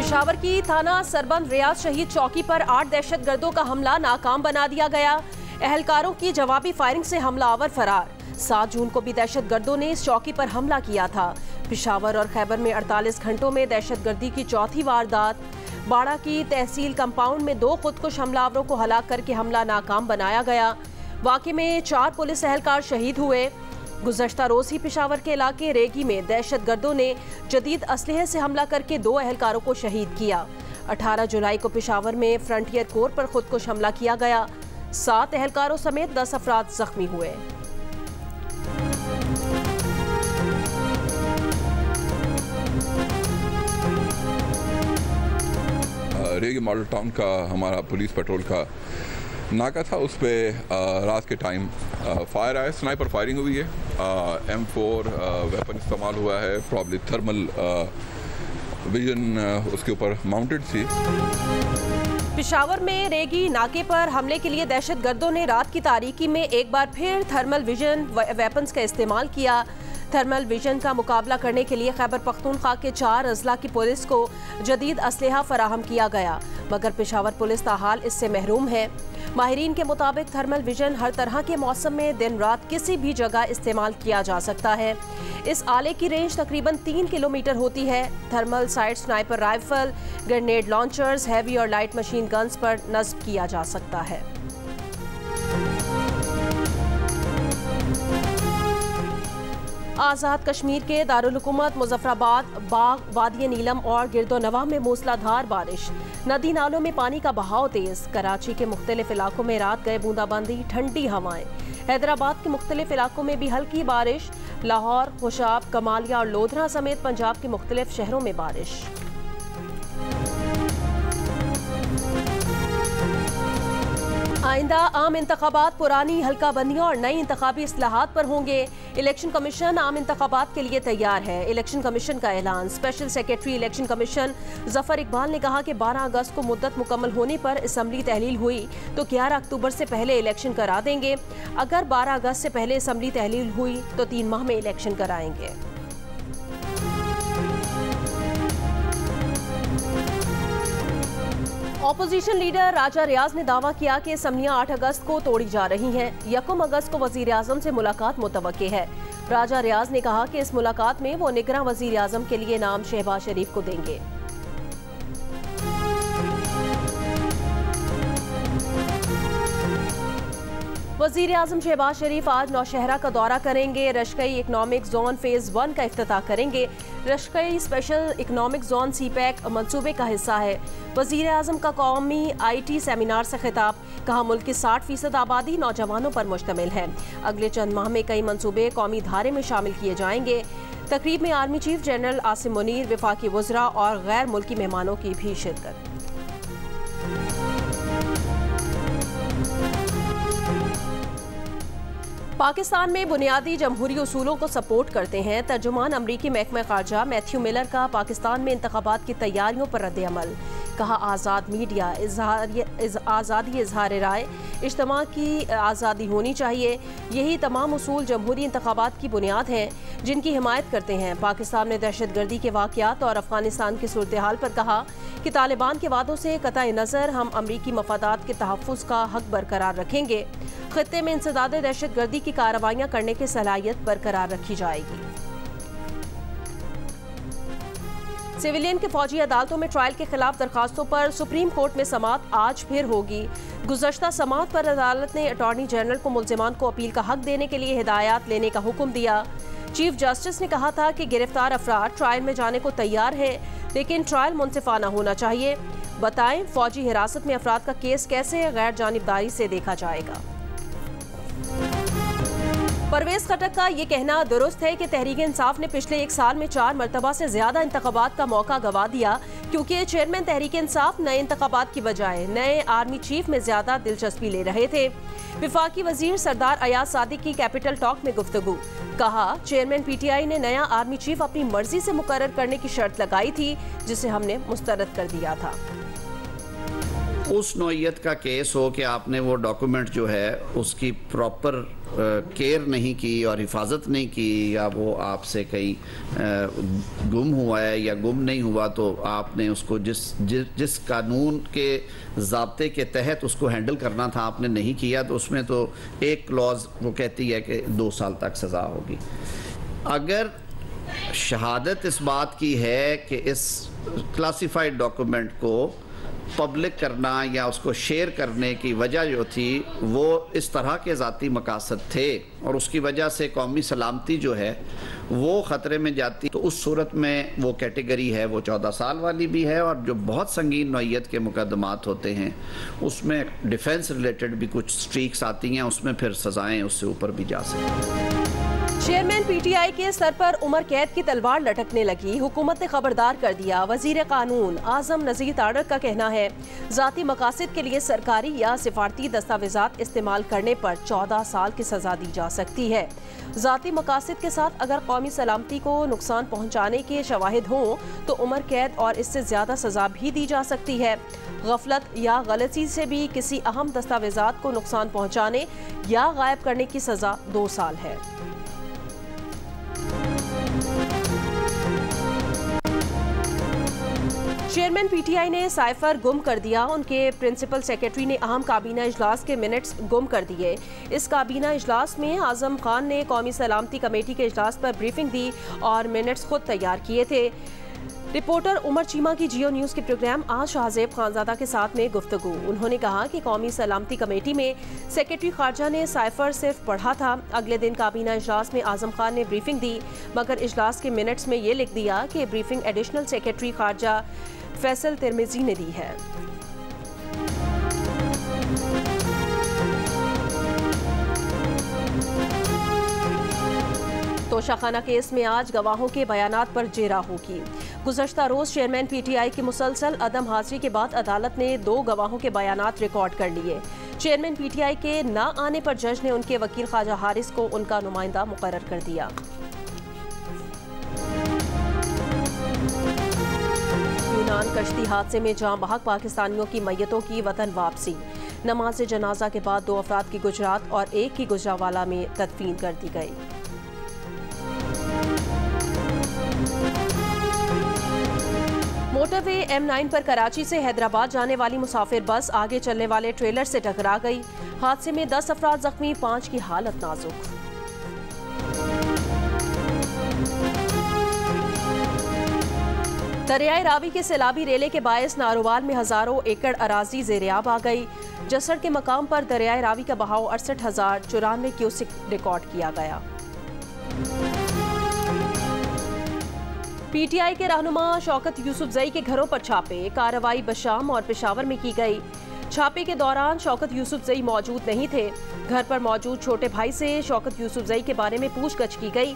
पेशावर की थाना सरबंद रियाज शहीद चौकी पर 8 दहशतगर्दों का हमला नाकाम बना दिया गया। अहलकारों की जवाबी फायरिंग से हमलावर फरार। 7 जून को भी दहशतगर्दों ने इस चौकी पर हमला किया था। पेशावर और खैबर में 48 घंटों में दहशतगर्दी की चौथी वारदात। बाड़ा की तहसील कंपाउंड में 2 खुदकुश हमलावरों को हलाक करके हमला नाकाम बनाया गया। वाक़े में 4 पुलिस एहलकार शहीद हुए। गुज़श्ता रोज़ ही पेशावर के इलाके रेगी में दहशतगर्दों ने जदीद असलहे से हमला करके 2 एहलकारों को शहीद किया। 18 जुलाई को पेशावर में फ्रंटियर कोर पर खुदकुश हमला किया गया। 7 एहलकारों समेत 10 अफराद जख्मी हुए। रेगी मॉडल टाउन का हमारा पुलिस पेट्रोल का नाका था, उस पर रात के टाइम फायर आया, स्नाइपर फायरिंग हुई है। M4 वेपन इस्तेमाल हुआ है, प्रॉब्ली थर्मल विजन उसके ऊपर माउंटेड थी। पेशावर में रेगी नाके पर हमले के लिए दहशतगर्दों ने रात की तारीकी में एक बार फिर थर्मल विजन वेपन्स का इस्तेमाल किया। थर्मल विजन का मुकाबला करने के लिए खैबर पख्तूनख्वा के 4 अजला की पुलिस को जदीद असलहा फराहम किया गया, मगर पेशावर पुलिस ताहाल इससे महरूम है। माहिरीन के मुताबिक थर्मल विजन हर तरह के मौसम में दिन रात किसी भी जगह इस्तेमाल किया जा सकता है। इस आले की रेंज तकरीबन 3 किलोमीटर होती है। Thermal site sniper rifle, grenade launchers, heavy और लाइट मशीन गन्स पर नस्ब किया जा सकता है। आज़ाद कश्मीर के दारुल हुकूमत मुजफ्फराबाद, बाग, वादी नीलम और गिरदोनवा में मूसलाधार बारिश। नदी नालों में पानी का बहाव तेज। कराची के मुख्तलिफ इलाकों में रात गए बूंदाबांदी, ठंडी हवाएं। हैदराबाद के मुख्तलिफ इलाकों में भी हल्की बारिश। लाहौर, खुशाब, कमालिया और लोधरा समेत पंजाब के मुख्तलिफ शहरों में बारिश। आइंदा आम इंतखाबात पुरानी हल्का बंदियों और नई इंतखाबी इस्लाहात पर होंगे। इलेक्शन कमीशन आम इंतखाबात के लिए तैयार है। इलेक्शन कमीशन का ऐलान। Special secretary election commission Zafar Iqbal ने कहा कि 12 अगस्त को मुद्दत मुकम्मल होने पर असम्बली तहलील हुई तो 11 अक्टूबर से पहले इलेक्शन करा देंगे। अगर 12 अगस्त से पहले असम्बली तहलील हुई तो 3 माह में इलेक्शन कराएंगे। ऑपोजिशन लीडर राजा रियाज ने दावा किया कि असम्बलियां 8 अगस्त को तोड़ी जा रही हैं। 1 अगस्त को वजीर आजम से मुलाकात मुतवक्के है। राजा रियाज ने कहा कि इस मुलाकात में वो निगरां वजीर आजम के लिए नाम शहबाज शरीफ को देंगे। वजीर आजम शहबाज शरीफ आज नौशहरा का दौरा करेंगे। रशकई इकनॉमिक जोन फेज 1 का इफ्तिताह करेंगे। रशकई स्पेशल इकनॉमिक जोन CPEC मंसूबे का हिस्सा है। वजीर आजम का कौमी IT सेमिनार से खिताब। कहा मुल्क की 60% आबादी नौजवानों पर मुश्तमिल है। अगले चंद माह में कई मंसूबे कौमी धारे में शामिल किए जाएंगे। तकरीब में army chief general Asim Munir, वफाकी वज़रा और गैर मुल्की मेहमानों की भी शिरकत। पाकिस्तान में बुनियादी जमहूरी उसूलों को सपोर्ट करते हैं। तर्जुमान अमरीकी महकमा ख़ारजा मैथ्यू मिलर का पाकिस्तान में इंतखाबात की तैयारियों पर रद्द-ए-अमल। कहा आज़ाद मीडिया, आज़ादी इजहार राय, इज्तिमा की आज़ादी होनी चाहिए। यही तमाम उसूल जमहूरी इंतखाबात की बुनियाद हैं जिनकी हिमायत करते हैं। पाकिस्तान में दहशतगर्दी के वाक़यात और अफगानिस्तान की सूरत हाल पर कहा कि तालिबान के वादों से कतई नज़र हम अमरीकी मफादात के तहफ़्फ़ुज़ का हक बरकरार रखेंगे। खित्ते में इंसदाद दहशतगर्दी की कार्रवाइयाँ करने की सलाहियत बरकरार रखी जाएगी। सिविलियन के फौजी अदालतों में ट्रायल के खिलाफ दरखास्तों पर सुप्रीम कोर्ट में समाअत आज फिर होगी। गुज़श्ता समाअत पर अदालत ने अटॉर्नी जनरल को मुल्ज़िमान को अपील का हक देने के लिए हिदायत लेने का हुक्म दिया। चीफ जस्टिस ने कहा था कि गिरफ्तार अफराद ट्रायल में जाने को तैयार है, लेकिन ट्रायल मुनसिफाना होना चाहिए। बताएं, फौजी हिरासत में अफराद का केस कैसे गैर जानिबदारी से देखा जाएगा। परवेज खटक का ये कहना दुरुस्त है कि तहरीक इंसाफ ने पिछले 1 साल में 4 मरतबा से ज्यादा इंतखाबात का मौका गवा दिया, क्योंकि चेयरमैन तहरीक इंसाफ नए इंतखाबात की बजाय नए आर्मी चीफ में ज्यादा दिलचस्पी ले रहे थे। विफाकी वजीर सरदार अयाज सादिक की कैपिटल टॉक में गुफ्तगू। कहा चेयरमैन PTI ने नया आर्मी चीफ अपनी मर्जी से मुकर्रर करने की शर्त लगाई थी, जिसे हमने मुस्तरद कर दिया था। उस नौइयत का केस हो कि आपने वो डॉक्यूमेंट जो है उसकी प्रॉपर केयर नहीं की और हिफाजत नहीं की, या वो आपसे कहीं गुम हुआ है या गुम नहीं हुआ, तो आपने उसको जिस कानून के ज़ाब्ते के तहत उसको हैंडल करना था आपने नहीं किया, तो उसमें तो एक क्लॉज वो कहती है कि 2 साल तक सज़ा होगी। अगर शहादत इस बात की है कि इस क्लासिफाइड डॉक्यूमेंट को पब्लिक करना या उसको शेयर करने की वजह जो थी वो इस तरह के ज़ाती मकासद थे और उसकी वजह से कौमी सलामती जो है वो ख़तरे में जाती, तो उस सूरत में वो कैटेगरी है वो 14 साल वाली भी है, और जो बहुत संगीन नौइयत के मुकदमात होते हैं उसमें डिफेंस रिलेटेड भी कुछ स्ट्रीक्स आती हैं, उसमें फिर सज़ाएँ उससे ऊपर भी जा सकती हैं। चेयरमैन पीटीआई के सर पर उमर कैद की तलवार लटकने लगी, हुकूमत ने खबरदार कर दिया। वजीर कानून आजम नज़ीर तारक का कहना है ज़ाती मकासद के लिए सरकारी या सिफारती दस्तावेजात इस्तेमाल करने पर 14 साल की सजा दी जा सकती है। ज़ाती मकासद के साथ अगर कौमी सलामती को नुकसान पहुँचाने के शवाहिद हों तो उमर कैद और इससे ज़्यादा सजा भी दी जा सकती है। गफलत या गलती से भी किसी अहम दस्तावेजात को नुकसान पहुँचाने या गायब करने की सजा 2 साल है। चेयरमैन पीटीआई ने साइफर गुम कर दिया। उनके प्रिंसिपल सेक्रेटरी ने अहम काबीना इजलास के मिनट्स गुम कर दिए। इस काबीना इजलास में आजम खान ने कौमी सलामती कमेटी के इजलास पर ब्रीफिंग दी और मिनट्स खुद तैयार किए थे। रिपोर्टर उमर चीमा की जियो न्यूज़ के प्रोग्राम आज शाहजेब खानजादा के साथ में गुफ्तगू। उन्होंने कहा कि कौमी सलामती कमेटी में सेक्रेटरी खारजा ने साइफर सिर्फ पढ़ा था। अगले दिन काबीना इजलास में आजम खान ने ब्रीफिंग दी, मगर इजलास के मिनट्स में ये लिख दिया कि ब्रीफिंग एडिशनल सेक्रेटरी खारजा फैसल तिरमिजी ने दी है। तोशाखाना केस में आज गवाहों के बयानात पर जेरा होगी। गुज़श्ता रोज चेयरमैन पीटीआई की मुसलसल अदम हाजिरी के बाद अदालत ने 2 गवाहों के बयानात रिकॉर्ड कर लिए। चेयरमैन पीटीआई के न आने पर जज ने उनके वकील ख्वाजा हारिस को उनका नुमाइंदा मुकर्रर कर दिया। यूनान कश्ती हादसे में जाँ बहक पाकिस्तानियों की मैयतों की वतन वापसी। नमाज जनाजा के बाद 2 अफराद की गुजरात और 1 की गुजरावाला में तदफीन कर दी गई। मोटरवे M9 पर कराची से हैदराबाद जाने वाली मुसाफिर बस आगे चलने वाले ट्रेलर से टकरा गई। हादसे में 10 अफराद जख्मी, 5 की हालत नाजुक। दरियाए रावी के सैलाबी रेले के बायस नारोवाल में हजारों एकड़ अराजी ज़ेरियाब आ गई। जसड़ के मकाम पर दरियाए रावी का बहाव 68,094 क्यूसिक रिकॉर्ड किया गया। पीटीआई के रहनुमा शौकत यूसुफजई के घरों पर छापे। कार्रवाई बशाम और पेशावर में की गई। छापे के दौरान शौकत यूसुफजई मौजूद नहीं थे। घर पर मौजूद छोटे भाई से शौकत यूसुफजई के बारे में पूछगछ की गई।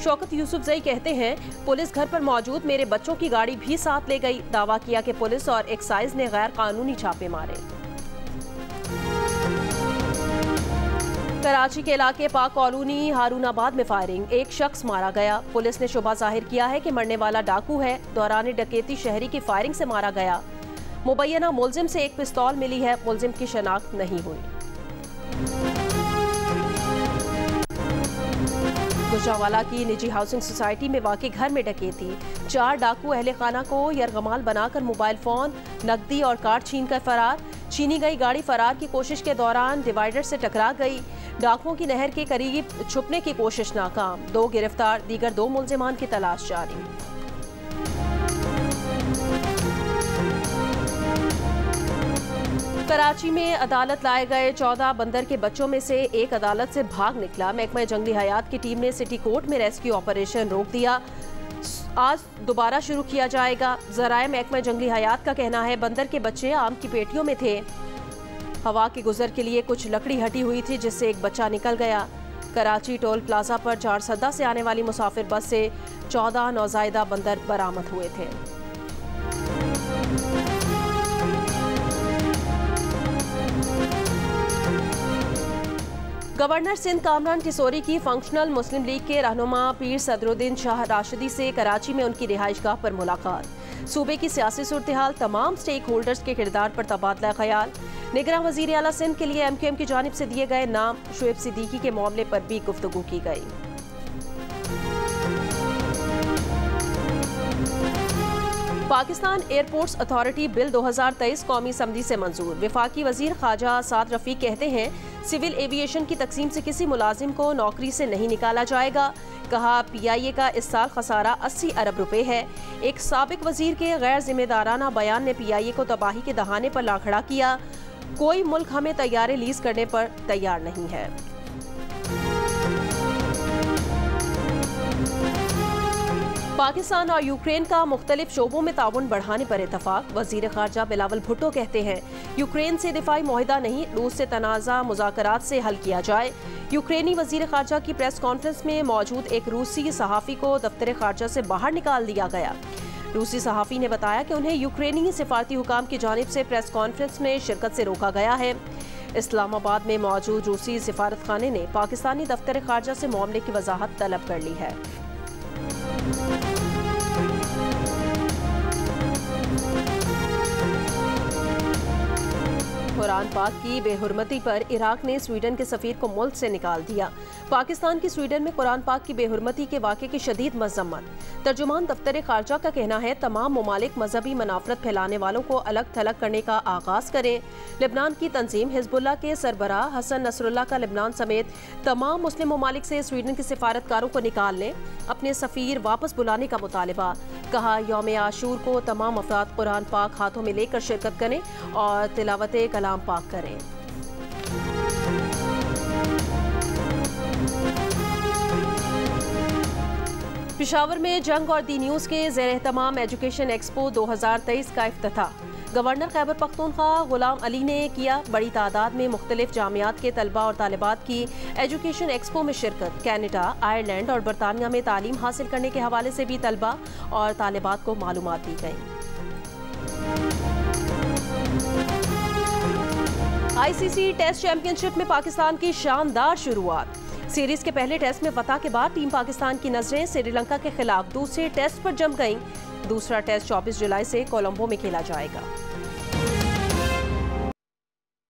शौकत यूसुफजई कहते हैं, पुलिस घर पर मौजूद मेरे बच्चों की गाड़ी भी साथ ले गई। दावा किया कि पुलिस और एक्साइज ने गैर कानूनी छापे मारे। कराची के इलाके पाक कॉलोनी हारूनाबाद में फायरिंग, 1 शख्स मारा गया। पुलिस ने शुबा जाहिर किया है कि मरने वाला डाकू है। दौरान डकैती शहरी की फायरिंग से मारा गया। मुबैना मुलजिम से 1 पिस्तौल मिली है। मुलजिम की शनाख्त नहीं हुई। गुजरावाला की निजी हाउसिंग सोसाइटी में वाक़ई घर में डकैती। 4 डाकू अहले खाना को यरगमाल बनाकर मोबाइल फ़ोन, नकदी और कार्ड छीन कर फरार। छीनी गई गाड़ी फरार की कोशिश के दौरान डिवाइडर से टकरा गई। डाकुओं की नहर के करीब छुपने की कोशिश नाकाम। 2 गिरफ्तार, दीगर 2 मुलजिमान की तलाश जारी। कराची में अदालत लाए गए 14 बंदर के बच्चों में से एक अदालत से भाग निकला। महकमा जंगली हयात की टीम ने सिटी कोर्ट में रेस्क्यू ऑपरेशन रोक दिया। आज दोबारा शुरू किया जाएगा। जराए महकमा जंगली हयात का कहना है बंदर के बच्चे आम की पेटियों में थे। हवा के गुजर के लिए कुछ लकड़ी हटी हुई थी जिससे एक बच्चा निकल गया। कराची टोल प्लाजा पर 4 सद्दा से आने वाली मुसाफिर बस से 14 नौजायदा बंदर बरामद हुए थे। गवर्नर सिंध कामरान किशोरी की फंक्शनल मुस्लिम लीग के रहनुमा पीर सदरुद्दीन शाह राशिदी से कराची में उनकी रिहाइशगाह पर मुलाकात। सूबे की सियासी सूरत हाल, तमाम स्टेक होल्डर्स के किरदार पर तबादला ख्याल। निगरान वजीर आला सिंध के लिए MQM की जानिब से दिए गए नाम शुएब सिद्दीकी के मामले पर भी गुफ्तगू की गई। पाकिस्तान एयरपोर्ट्स अथॉरिटी बिल 2023 कौमी असम्बली से मंजूर। वफाकी वजीर ख्वाजा साद रफीक कहते हैं सिविल एविएशन की तकसीम से किसी मुलाजिम को नौकरी से नहीं निकाला जाएगा। कहा PIA का इस साल खसारा 80 अरब रुपए है। एक साबिक वजीर के गैर जिम्मेदाराना बयान ने PIA को तबाही के दहाने पर ला खड़ा किया। कोई मुल्क हमें तैयारे लीज करने पर तैयार नहीं है। पाकिस्तान और यूक्रेन का मुख्तलिफ शोबों में ताउन बढ़ाने पर इतफाक। वजीर खारजा बिलावल भुट्टो कहते हैं यूक्रेन से दिफाई मुआहिदा नहीं, रूस से तनाज़ा मुज़ाकरात से हल किया जाए। यूक्रेनी वजीर खारजा की प्रेस कॉन्फ्रेंस में मौजूद एक रूसी सहाफ़ी को दफ्तर खारजा से बाहर निकाल दिया गया। रूसी सहाफ़ी ने बताया कि उन्हें यूक्रेनी सिफारती हुकाम की जानिब से प्रेस कॉन्फ्रेंस में शिरकत से रोका गया है। इस्लामाबाद में मौजूद रूसी सिफारत खाने ने पाकिस्तानी दफ्तर खारजा से मामले की वजाहत तलब कर ली है। कुरान पाक की बेहुरमती पर इराक ने स्वीडन के सफीर को मुल्क से निकाल दिया। पाकिस्तान की स्वीडन में कुरान पाक की बेहुरमती के वाक़े की शदीद मज़म्मत। तर्जुमान दफ्तर खारजा का कहना है तमाम ममालिक मजहबी मनाफरत फैलाने वालों को अलग थलग करने का आगाज करें। लेबनान की तंजीम हिजबुल्लाह के सरबराह हसन नसरुल्लाह का लेबनान समेत तमाम मुस्लिम ममालिक से स्वीडन के सिफारतकारों को निकालने, अपने सफीर वापस बुलाने का मुतालिबा। कहा यौम आशूर को तमाम अफराद कुरान पाक हाथों में लेकर शिरकत करें और तिलावत कलाम पाक करें। पेशावर में जंग और दी न्यूज़ के ज़ेर एहतमाम एजुकेशन एक्सपो 2023 का इफ्तिताह गवर्नर खैबर पख्तूनख्वा गुलाम अली ने किया। बड़ी तादाद में मुख्तलिफ जामियात के तलबा और तालिबात की एजुकेशन एक्सपो में शिरकत। कैनेडा, आयरलैंड और बरतानिया में तालीम हासिल करने के हवाले से भी तलबा और तालिबात को मालूमात दी गई। ICC टेस्ट चैंपियनशिप में पाकिस्तान की शानदार शुरुआत। सीरीज के पहले टेस्ट में फतह के बाद टीम पाकिस्तान की नजरें श्रीलंका के खिलाफ दूसरे टेस्ट पर जम गईं। दूसरा टेस्ट 24 जुलाई से कोलंबो में खेला जाएगा।